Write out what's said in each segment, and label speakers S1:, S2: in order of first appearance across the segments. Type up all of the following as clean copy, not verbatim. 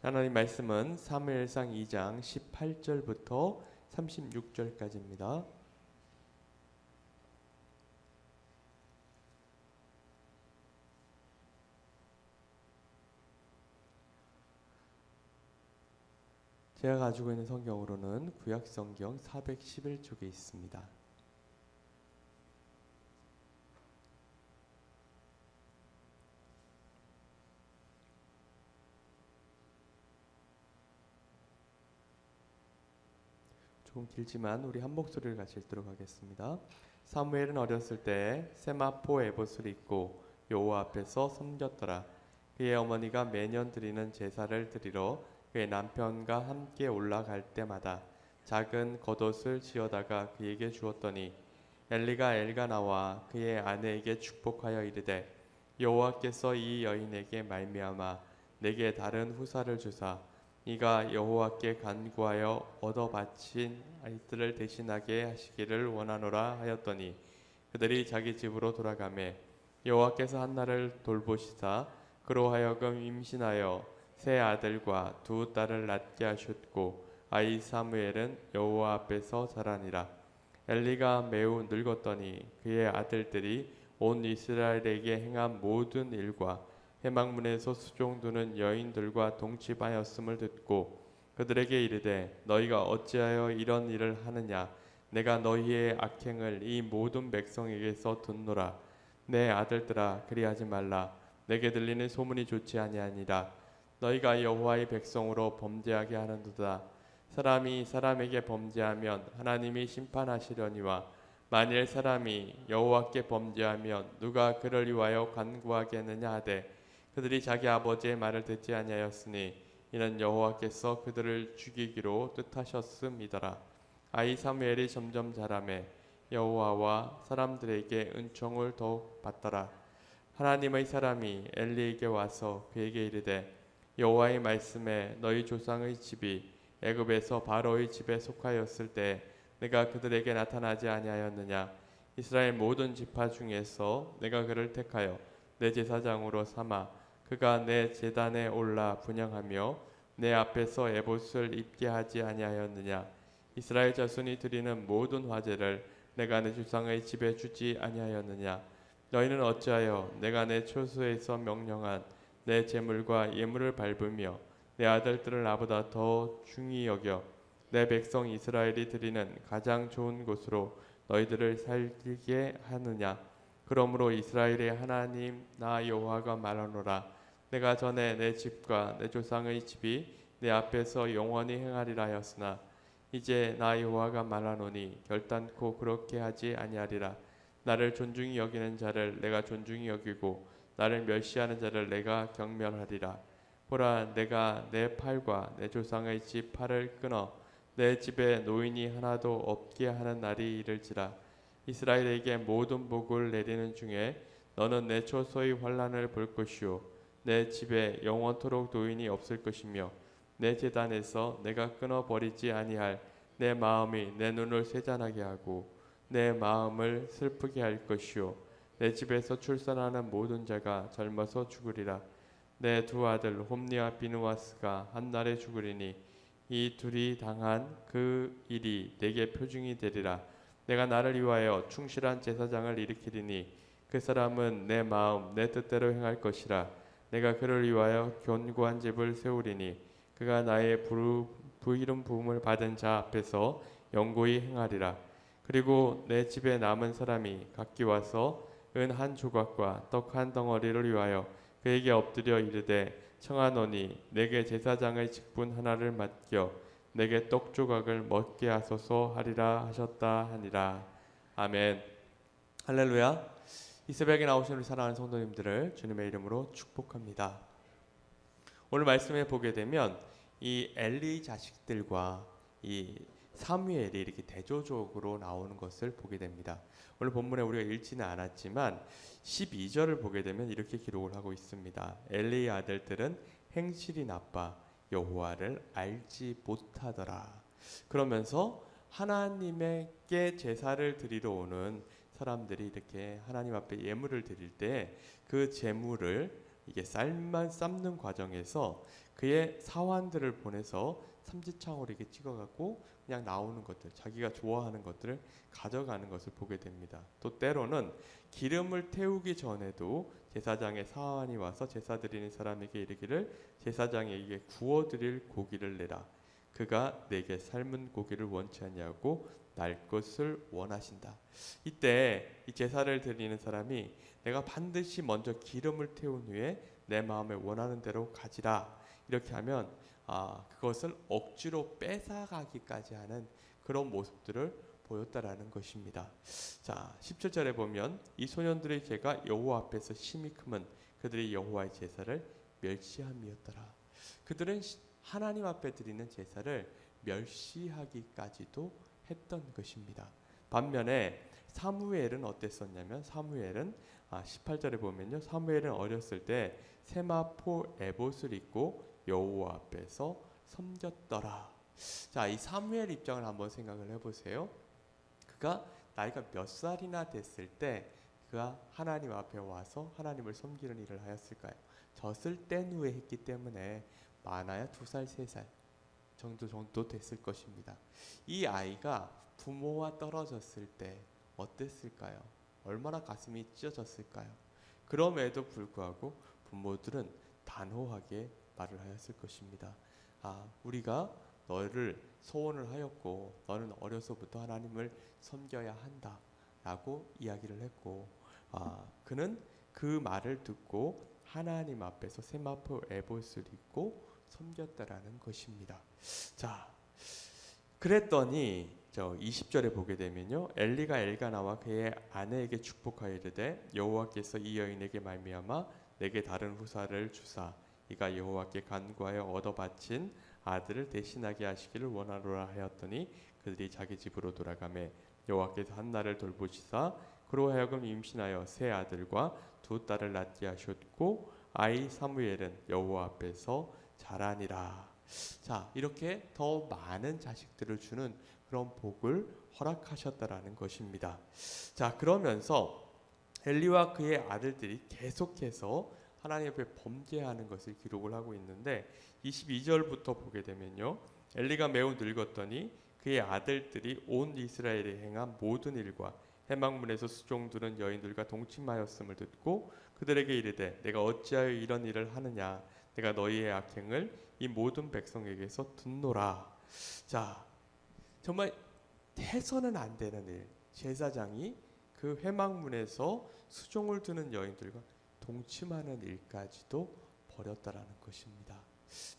S1: 하나님 말씀은 사무엘상 2장 18절부터 36절까지입니다. 제가 가지고 있는 성경으로는 구약성경 411쪽에 있습니다. 조금 길지만 우리 한 목소리를 같이 읽도록 하겠습니다. 사무엘은 어렸을 때 세마포 에봇을 입고 여호와 앞에서 섬겼더라. 그의 어머니가 매년 드리는 제사를 드리러 그의 남편과 함께 올라갈 때마다 작은 겉옷을 지어다가 그에게 주었더니 엘리가 엘가나와 그의 아내에게 축복하여 이르되 여호와께서 이 여인에게 말미암아 내게 다른 후사를 주사 이가 여호와께 간구하여 얻어 바친 아이들을 대신하게 하시기를 원하노라 하였더니 그들이 자기 집으로 돌아가매 여호와께서 한나를 돌보시사 그로 하여금 임신하여 세 아들과 두 딸을 낳게 하셨고 아이 사무엘은 여호와 앞에서 자라니라. 엘리가 매우 늙었더니 그의 아들들이 온 이스라엘에게 행한 모든 일과 회막문에서 수종 두는 여인들과 동침하였음을 듣고 그들에게 이르되 너희가 어찌하여 이런 일을 하느냐. 내가 너희의 악행을 이 모든 백성에게서 듣노라. 내 아들들아 그리하지 말라. 내게 들리는 소문이 좋지 아니하니라. 너희가 여호와의 백성으로 범죄하게 하는도다. 사람이 사람에게 범죄하면 하나님이 심판하시려니와 만일 사람이 여호와께 범죄하면 누가 그를 위하여 간구하겠느냐 하되 그들이 자기 아버지의 말을 듣지 아니하였으니 이는 여호와께서 그들을 죽이기로 뜻하셨음이더라. 아이 사무엘이 점점 자라매 여호와와 사람들에게 은총을 더욱 받더라. 하나님의 사람이 엘리에게 와서 그에게 이르되 여호와의 말씀에 너희 조상의 집이 애굽에서 바로의 집에 속하였을 때 내가 그들에게 나타나지 아니하였느냐. 이스라엘 모든 지파 중에서 내가 그를 택하여 내 제사장으로 삼아 그가 내 제단에 올라 분향하며 내 앞에서 에봇을 입게 하지 아니하였느냐. 이스라엘 자손이 드리는 모든 화제를 내가 내 조상의 집에 주지 아니하였느냐. 너희는 어찌하여 내가 내 초소에서 명령한 내 제물과 예물을 밟으며 내 아들들을 나보다 더 중히 여겨 내 백성 이스라엘이 드리는 가장 좋은 곳으로 너희들을 살게 하느냐. 그러므로 이스라엘의 하나님 나 여호와가 말하노라. 내가 전에 내 집과 내 조상의 집이 내 앞에서 영원히 행하리라 하였으나 이제 나 여호와가 말하노니 결단코 그렇게 하지 아니하리라. 나를 존중히 여기는 자를 내가 존중히 여기고 나를 멸시하는 자를 내가 경멸하리라. 보라 내가 내 팔과 내 조상의 집 팔을 끊어 내 집에 노인이 하나도 없게 하는 날이 이를지라. 이스라엘에게 모든 복을 내리는 중에 너는 내 초소의 환난을 볼 것이요 내 집에 영원토록 노인이 없을 것이며 내 제단에서 내가 끊어버리지 아니할 내 마음이 내 눈을 쇠잔하게 하고 내 마음을 슬프게 할 것이요 내 집에서 출산하는 모든 자가 젊어서 죽으리라. 내 두 아들 홈니와 비누아스가 한 날에 죽으리니 이 둘이 당한 그 일이 내게 표징이 되리라. 내가 나를 위하여 충실한 제사장을 일으키리니 그 사람은 내 마음 내 뜻대로 행할 것이라. 내가 그를 위하여 견고한 집을 세우리니 그가 나의 부이름 부음을 받은 자 앞에서 영고히 행하리라. 그리고 내 집에 남은 사람이 각기 와서 은 한 조각과 떡 한 덩어리를 위하여 그에게 엎드려 이르되 청하노니 내게 제사장의 직분 하나를 맡겨 내게 떡 조각을 먹게 하소서 하리라 하셨다 하니라. 아멘. 할렐루야. 이 새벽에 나오신 우리 사랑하는 성도님들을 주님의 이름으로 축복합니다. 오늘 말씀에 보게 되면 이 엘리 자식들과 이 사무엘이 이렇게 대조적으로 나오는 것을 보게 됩니다. 오늘 본문에 우리가 읽지는 않았지만 12절을 보게 되면 이렇게 기록을 하고 있습니다. 엘리의 아들들은 행실이 나빠 여호와를 알지 못하더라. 그러면서 하나님께 제사를 드리러 오는 사람들이 이렇게 하나님 앞에 예물을 드릴 때 그 제물을 이게 쌀만 삶는 과정에서 그의 사환들을 보내서 삼지창으로 이렇게 찍어갖고 그냥 나오는 것들, 자기가 좋아하는 것들을 가져가는 것을 보게 됩니다. 또 때로는 기름을 태우기 전에도 제사장의 사환이 와서 제사 드리는 사람에게 이르기를 제사장에게 구워드릴 고기를 내라. 그가 내게 삶은 고기를 원치 않냐고 날 것을 원하신다. 이때 이 제사를 드리는 사람이 내가 반드시 먼저 기름을 태운 후에 내 마음에 원하는 대로 가지라. 이렇게 하면 그것을 억지로 뺏어가기까지 하는 그런 모습들을 보였다라는 것입니다. 자, 17절에 보면 이 소년들의 죄가 여호와 앞에서 심히 크면 그들이 여호와의 제사를 멸시함이었더라. 그들은 하나님 앞에 드리는 제사를 멸시하기까지도 했던 것입니다. 반면에 사무엘은 어땠었냐면 사무엘은 18절에 보면요. 사무엘은 어렸을 때 세마포 에봇을 입고 여호와 앞에서 섬겼더라. 자, 이 사무엘 입장을 한번 생각을 해보세요. 그가 나이가 몇 살이나 됐을 때 그가 하나님 앞에 와서 하나님을 섬기는 일을 하였을까요? 젖을 뗀 후에 했기 때문에 많아야 2살, 3살 정도 됐을 것입니다. 이 아이가 부모와 떨어졌을 때 어땠을까요? 얼마나 가슴이 찢어졌을까요? 그럼에도 불구하고 부모들은 단호하게 말을 하였을 것입니다. 우리가 너를 소원을 하였고 너는 어려서부터 하나님을 섬겨야 한다 라고 이야기를 했고 그는 그 말을 듣고 하나님 앞에서 세마포 에봇을 입고 섬겼다라는 것입니다. 자, 그랬더니 20절에 보게 되면요. 엘리가 엘가나와 그의 아내에게 축복하여 이르되 여호와께서 이 여인에게 말미암아 내게 다른 후사를 주사 이가 여호와께 간구하여 얻어 바친 아들을 대신하게 하시기를 원하노라 하였더니 그들이 자기 집으로 돌아가매 여호와께서 한나를 돌보시사 그로 하여금 임신하여 세 아들과 2 딸을 낳게 하셨고 아이 사무엘은 여호와 앞에서 자라니라. 자, 이렇게 더 많은 자식들을 주는 그런 복을 허락하셨다라는 것입니다. 자, 그러면서 엘리와 그의 아들들이 계속해서 하나님 앞에 범죄하는 것을 기록을 하고 있는데 22절부터 보게 되면요. 엘리가 매우 늙었더니 그의 아들들이 온 이스라엘에 행한 모든 일과 해망문에서 수종드는 여인들과 동침하였음을 듣고 그들에게 이르되 내가 어찌하여 이런 일을 하느냐 내가 너희의 악행을 이 모든 백성에게서 듣노라. 자, 정말 해서는 안 되는 일. 제사장이 그 회막문에서 수종을 두는 여인들과 동침하는 일까지도 벌였다라는 것입니다.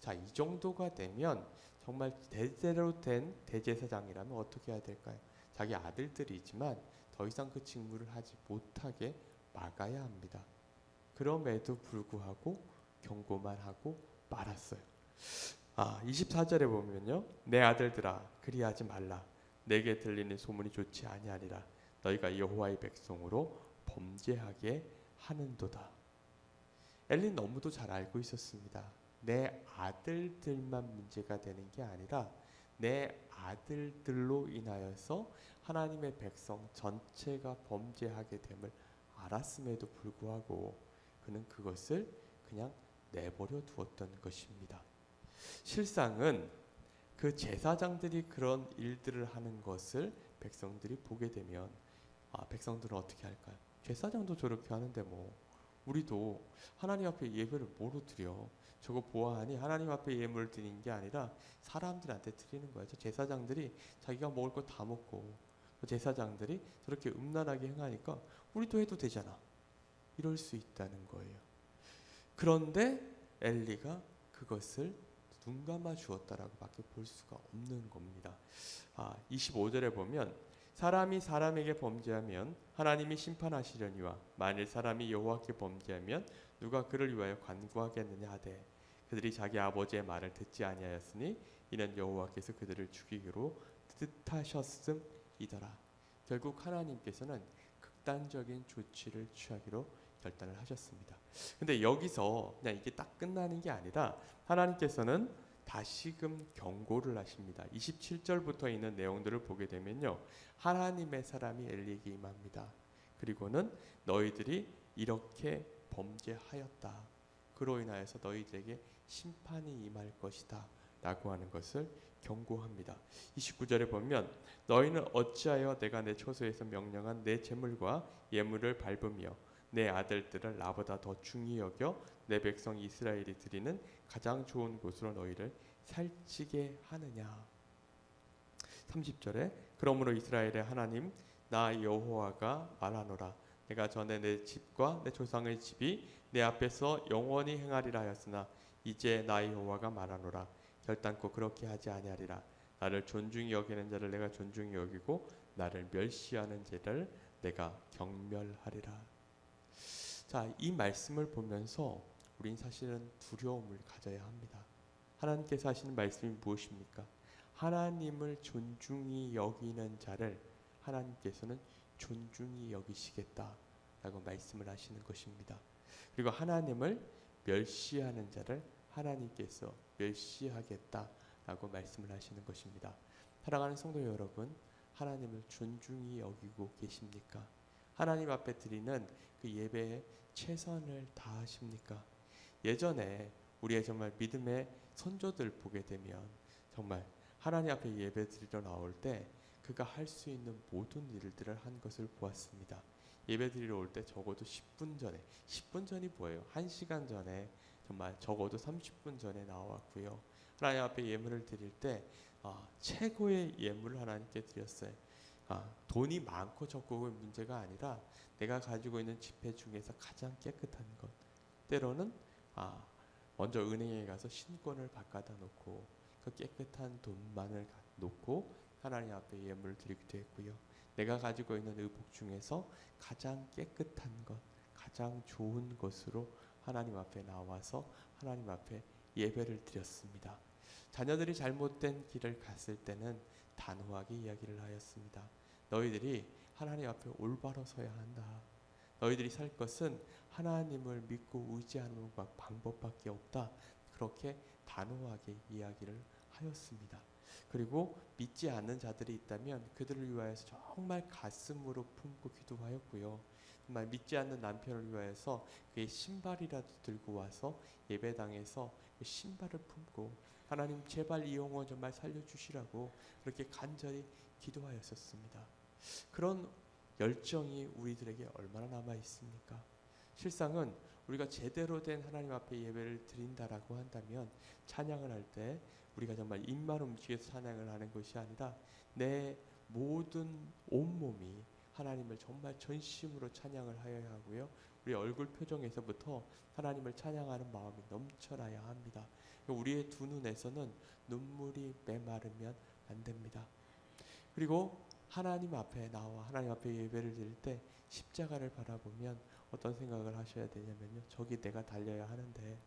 S1: 자, 이 정도가 되면 정말 제대로 된 대제사장이라면 어떻게 해야 될까요? 자기 아들들이지만 더 이상 그 직무를 하지 못하게 막아야 합니다. 그럼에도 불구하고 경고만 하고 말았어요. 24절에 보면요. 내 아들들아 그리하지 말라. 내게 들리는 소문이 좋지 아니하리라. 너희가 여호와의 백성으로 범죄하게 하는도다. 엘리는 너무도 잘 알고 있었습니다. 내 아들들만 문제가 되는 게 아니라 내 아들들로 인하여서 하나님의 백성 전체가 범죄하게 됨을 알았음에도 불구하고 그는 그것을 그냥 내버려 두었던 것입니다. 실상은 그 제사장들이 그런 일들을 하는 것을 백성들이 보게 되면 백성들은 어떻게 할까요? 제사장도 저렇게 하는데 뭐 우리도 하나님 앞에 예배를 뭐로 드려? 저거 보아하니 하나님 앞에 예물을 드리는 게 아니라 사람들한테 드리는 거예요. 제사장들이 자기가 먹을 거 다 먹고 제사장들이 저렇게 음란하게 행하니까 우리도 해도 되잖아. 이럴 수 있다는 거예요. 그런데 엘리가 그것을 눈 감아 주었다라고 밖에 볼 수가 없는 겁니다. 25절에 보면 사람이 사람에게 범죄하면 하나님이 심판하시려니와 만일 사람이 여호와께 범죄하면 누가 그를 위하여 간구하겠느냐 하되 그들이 자기 아버지의 말을 듣지 아니하였으니 이는 여호와께서 그들을 죽이기로 뜻하셨음이더라. 결국 하나님께서는 극단적인 조치를 취하기로 결단을 하셨습니다. 근데 여기서 그냥 이게 딱 끝나는 게 아니라 하나님께서는 다시금 경고를 하십니다. 27절부터 있는 내용들을 보게 되면요. 하나님의 사람이 엘리에게 임합니다. 그리고는 너희들이 이렇게 범죄하였다. 그로 인하여서 너희들에게 심판이 임할 것이다 라고 하는 것을 경고합니다. 29절에 보면 너희는 어찌하여 내가 내 처소에서 명령한 내 제물과 예물을 밟으며 내 아들들을 나보다 더 중히 여겨 내 백성 이스라엘이 드리는 가장 좋은 곳으로 너희를 살찌게 하느냐. 30절에 그러므로 이스라엘의 하나님 나 여호와가 말하노라 내가 전에 내 집과 내 조상의 집이 내 앞에서 영원히 행하리라 하였으나 이제 나 여호와가 말하노라 결단코 그렇게 하지 아니하리라. 나를 존중히 여기는 자를 내가 존중히 여기고 나를 멸시하는 자를 내가 경멸하리라. 자, 이 말씀을 보면서 우린 사실은 두려움을 가져야 합니다. 하나님께서 하시는 말씀이 무엇입니까? 하나님을 존중히 여기는 자를 하나님께서는 존중히 여기시겠다라고 말씀을 하시는 것입니다. 그리고 하나님을 멸시하는 자를 하나님께서 멸시하겠다라고 말씀을 하시는 것입니다. 사랑하는 성도 여러분, 하나님을 존중히 여기고 계십니까? 하나님 앞에 드리는 그 예배에 최선을 다하십니까? 예전에 우리의 정말 믿음의 선조들 보게 되면 정말 하나님 앞에 예배 드리러 나올 때 그가 할 수 있는 모든 일들을 한 것을 보았습니다. 예배 드리러 올 때 적어도 10분 전에, 10분 전이 뭐예요? 1시간 전에, 정말 적어도 30분 전에 나왔고요. 하나님 앞에 예물을 드릴 때 최고의 예물을 하나님께 드렸어요. 돈이 많고 적고의 문제가 아니라 내가 가지고 있는 지폐 중에서 가장 깨끗한 것. 때로는 먼저 은행에 가서 신권을 바꿔다 놓고 그 깨끗한 돈만을 놓고 하나님 앞에 예물을 드리기도 했고요. 내가 가지고 있는 의복 중에서 가장 깨끗한 것, 가장 좋은 것으로 하나님 앞에 나와서 하나님 앞에 예배를 드렸습니다. 자녀들이 잘못된 길을 갔을 때는 단호하게 이야기를 하였습니다. 너희들이 하나님 앞에 올바로 서야 한다. 너희들이 살 것은 하나님을 믿고 의지하는 방법밖에 없다. 그렇게 단호하게 이야기를 하였습니다. 그리고 믿지 않는 자들이 있다면 그들을 위하여서 정말 가슴으로 품고 기도하였고요. 정말 믿지 않는 남편을 위하여서 그의 신발이라도 들고 와서 예배당에서 그 신발을 품고 하나님 제발 이 영혼 정말 살려주시라고 그렇게 간절히 기도하였었습니다. 그런 열정이 우리들에게 얼마나 남아 있습니까? 실상은 우리가 제대로 된 하나님 앞에 예배를 드린다라고 한다면 찬양을 할 때 우리가 정말 입만 움직여서 찬양을 하는 것이 아니라 내 모든 온몸이 하나님을 정말 전심으로 찬양을 하여야 하고요. 우리 얼굴 표정에서부터 하나님을 찬양하는 마음이 넘쳐나야 합니다. 우리의 두 눈에서는 눈물이 메마르면 안 됩니다. 그리고 하나님 앞에 나와 하나님 앞에 예배를 드릴 때 십자가를 바라보면 어떤 생각을 하셔야 되냐면요. 저기 내가 달려야 하는데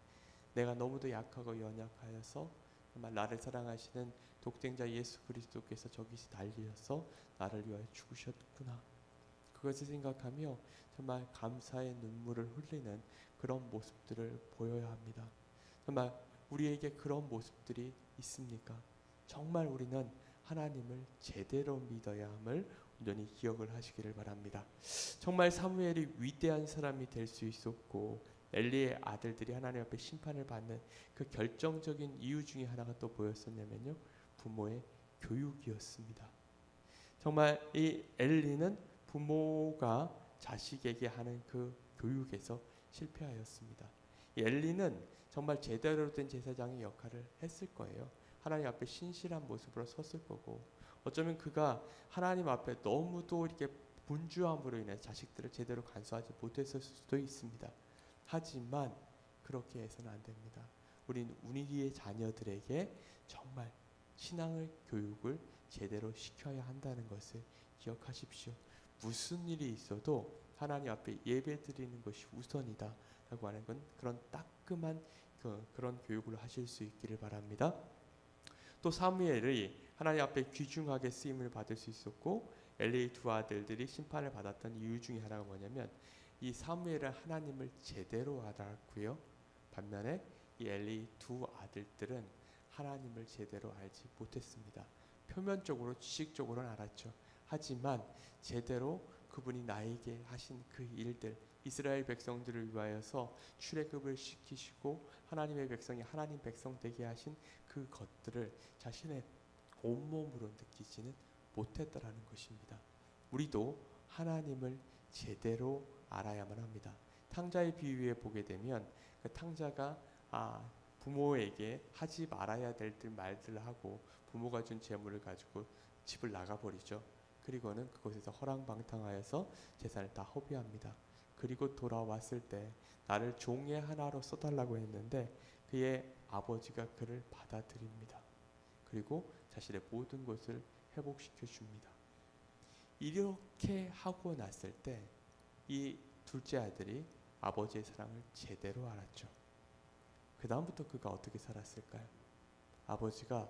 S1: 내가 너무도 약하고 연약하여서 정말 나를 사랑하시는 독생자 예수 그리스도께서 저기서 달리셔서 나를 위하여 죽으셨구나. 그것을 생각하며 정말 감사의 눈물을 흘리는 그런 모습들을 보여야 합니다. 정말 우리에게 그런 모습들이 있습니까? 정말 우리는 하나님을 제대로 믿어야 함을 온전히 기억을 하시기를 바랍니다. 정말 사무엘이 위대한 사람이 될 수 있었고 엘리의 아들들이 하나님 앞에 심판을 받는 그 결정적인 이유 중에 하나가 또 뭐였었냐면요. 부모의 교육이었습니다. 정말 이 엘리는 부모가 자식에게 하는 그 교육에서 실패하였습니다. 이 엘리는 정말 제대로 된 제사장의 역할을 했을 거예요. 하나님 앞에 신실한 모습으로 섰을 거고 어쩌면 그가 하나님 앞에 너무도 이렇게 분주함으로 인해 자식들을 제대로 간수하지 못했을 수도 있습니다. 하지만 그렇게 해서는 안 됩니다. 우리는 우리의 자녀들에게 정말 신앙의 교육을 제대로 시켜야 한다는 것을 기억하십시오. 무슨 일이 있어도 하나님 앞에 예배 드리는 것이 우선이다 라고 하는 건 그런 따끔한 그런 교육을 하실 수 있기를 바랍니다. 또 사무엘이 하나님 앞에 귀중하게 쓰임을 받을 수 있었고 엘리의 두 아들들이 심판을 받았던 이유 중에 하나가 뭐냐면 이 사무엘은 하나님을 제대로 알았고요. 반면에 이 엘리의 두 아들들은 하나님을 제대로 알지 못했습니다. 표면적으로 지식적으로는 알았죠. 하지만 제대로 그분이 나에게 하신 그 일들, 이스라엘 백성들을 위하여서 출애굽을 시키시고 하나님의 백성이 하나님 백성 되게 하신 그 것들을 자신의 온몸으로 느끼지는 못했다라는 것입니다. 우리도 하나님을 제대로 알아야만 합니다. 탕자의 비유에 보게 되면 그 탕자가 부모에게 하지 말아야 될 말들을 하고 부모가 준 재물을 가지고 집을 나가버리죠. 그리고는 그곳에서 허랑방탕하여서 재산을 다 허비합니다. 그리고 돌아왔을 때 나를 종의 하나로 써달라고 했는데 그의 아버지가 그를 받아들입니다. 그리고 자신의 모든 것을 회복시켜 줍니다. 이렇게 하고 났을 때 이 둘째 아들이 아버지의 사랑을 제대로 알았죠. 그 다음부터 그가 어떻게 살았을까요? 아버지가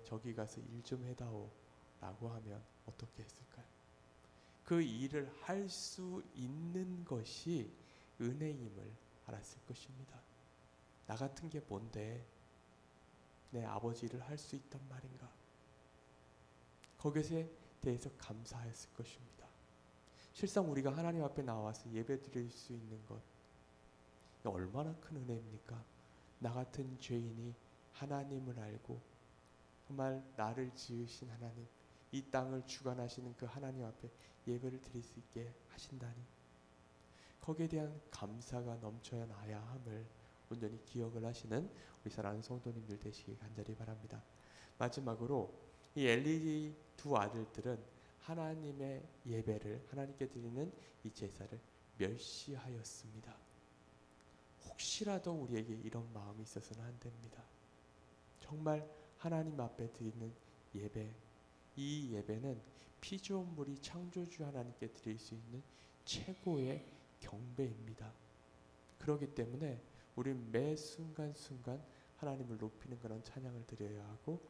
S1: 저기 가서 일 좀 해다오 라고 하면 어떻게 했을까요? 그 일을 할 수 있는 것이 은혜임을 알았을 것입니다. 나 같은 게 뭔데 내 아버지 일을 할 수 있단 말인가? 거기에 대해서 감사했을 것입니다. 실상 우리가 하나님 앞에 나와서 예배 드릴 수 있는 것 얼마나 큰 은혜입니까? 나 같은 죄인이 하나님을 알고 정말 나를 지으신 하나님, 이 땅을 주관하시는 그 하나님 앞에 예배를 드릴 수 있게 하신다니 거기에 대한 감사가 넘쳐야 나야 함을 온전히 기억을 하시는 우리 사랑하는 성도님들 되시길 간절히 바랍니다. 마지막으로 이 엘리 두 아들들은 하나님의 예배를 하나님께 드리는 이 제사를 멸시하였습니다. 혹시라도 우리에게 이런 마음이 있어서는 안 됩니다. 정말 하나님 앞에 드리는 예배, 이 예배는 피조물이 창조주 하나님께 드릴 수 있는 최고의 경배입니다. 그렇기 때문에 우리는 매 순간순간 하나님을 높이는 그런 찬양을 드려야 하고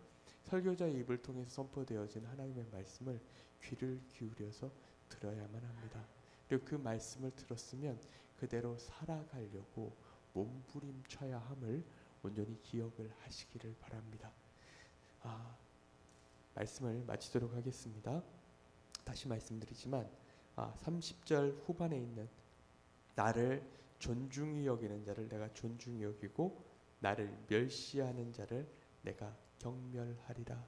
S1: 설교자의 입을 통해서 선포되어진 하나님의 말씀을 귀를 기울여서 들어야만 합니다. 그리고 그 말씀을 들었으면 그대로 살아가려고 몸부림쳐야 함을 온전히 기억을 하시기를 바랍니다. 말씀을 마치도록 하겠습니다. 다시 말씀드리지만 30절 후반에 있는 나를 존중히 여기는 자를 내가 존중히 여기고 나를 멸시하는 자를 내가 경멸하리라.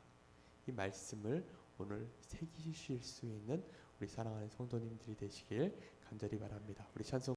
S1: 이 말씀을 오늘 새기실 수 있는 우리 사랑하는 성도님들이 되시길 간절히 바랍니다. 우리 찬송